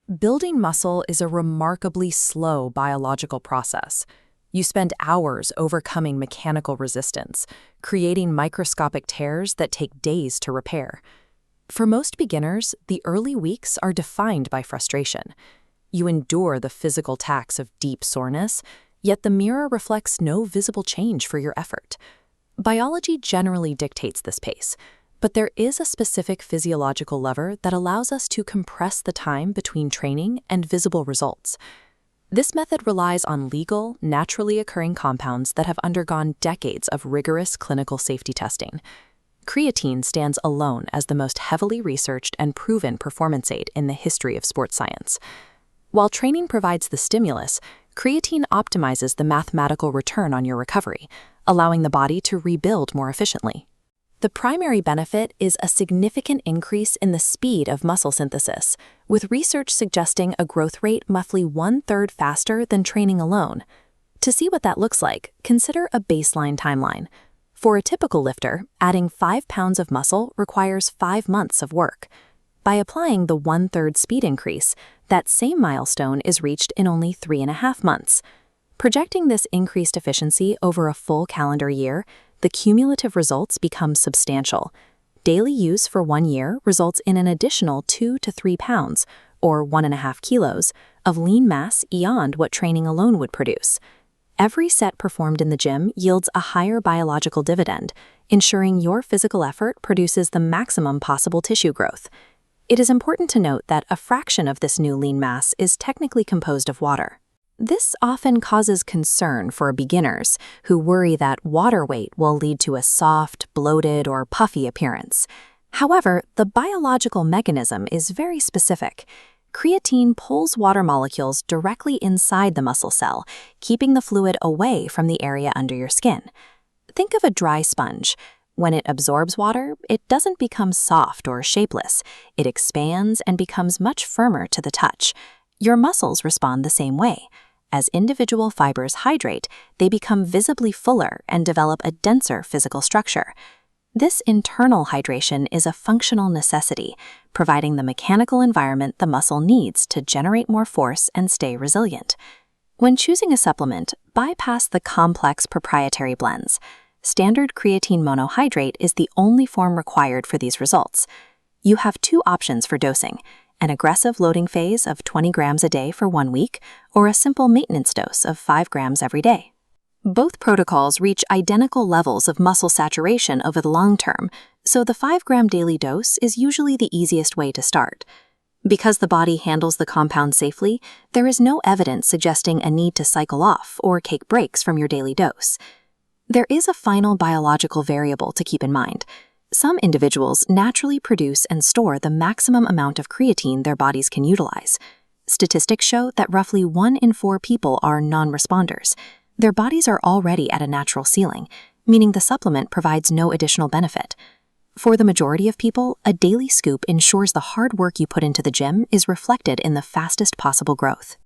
Building muscle is a remarkably slow biological process. You spend hours overcoming mechanical resistance, creating microscopic tears that take days to repair. For most beginners, the early weeks are defined by frustration. You endure the physical tax of deep soreness, yet the mirror reflects no visible change for your effort. Biology generally dictates this pace, but there is a specific physiological lever that allows us to compress the time between training and visible results. This method relies on legal, naturally occurring compounds that have undergone decades of rigorous clinical safety testing. Creatine stands alone as the most heavily researched and proven performance aid in the history of sports science. While training provides the stimulus, creatine optimizes the mathematical return on your recovery, allowing the body to rebuild more efficiently. The primary benefit is a significant increase in the speed of muscle synthesis, with research suggesting a growth rate roughly 1/3 faster than training alone. To see what that looks like, consider a baseline timeline. For a typical lifter, adding 5 pounds of muscle requires 5 months of work. By applying the 1/3 speed increase, that same milestone is reached in only 3.5 months. Projecting this increased efficiency over a full calendar year, the cumulative results become substantial. Daily use for 1 year results in an additional 2 to 3 pounds, or 1.5 kilos, of lean mass beyond what training alone would produce. Every set performed in the gym yields a higher biological dividend, ensuring your physical effort produces the maximum possible tissue growth. It is important to note that a fraction of this new lean mass is technically composed of water. This often causes concern for beginners who worry that water weight will lead to a soft, bloated, or puffy appearance. However, the biological mechanism is very specific. Creatine pulls water molecules directly inside the muscle cell, keeping the fluid away from the area under your skin. Think of a dry sponge. When it absorbs water, it doesn't become soft or shapeless. It expands and becomes much firmer to the touch. Your muscles respond the same way. As individual fibers hydrate, they become visibly fuller and develop a denser physical structure. This internal hydration is a functional necessity, providing the mechanical environment the muscle needs to generate more force and stay resilient. When choosing a supplement, bypass the complex proprietary blends. Standard creatine monohydrate is the only form required for these results. You have 2 options for dosing: an aggressive loading phase of 20 grams a day for 1 week, or a simple maintenance dose of 5 grams every day. Both protocols reach identical levels of muscle saturation over the long term, so the 5-gram daily dose is usually the easiest way to start. Because the body handles the compound safely, there is no evidence suggesting a need to cycle off or take breaks from your daily dose. There is a final biological variable to keep in mind. Some individuals naturally produce and store the maximum amount of creatine their bodies can utilize. Statistics show that roughly 1 in 4 people are non-responders. Their bodies are already at a natural ceiling, meaning the supplement provides no additional benefit. For the majority of people, a daily scoop ensures the hard work you put into the gym is reflected in the fastest possible growth.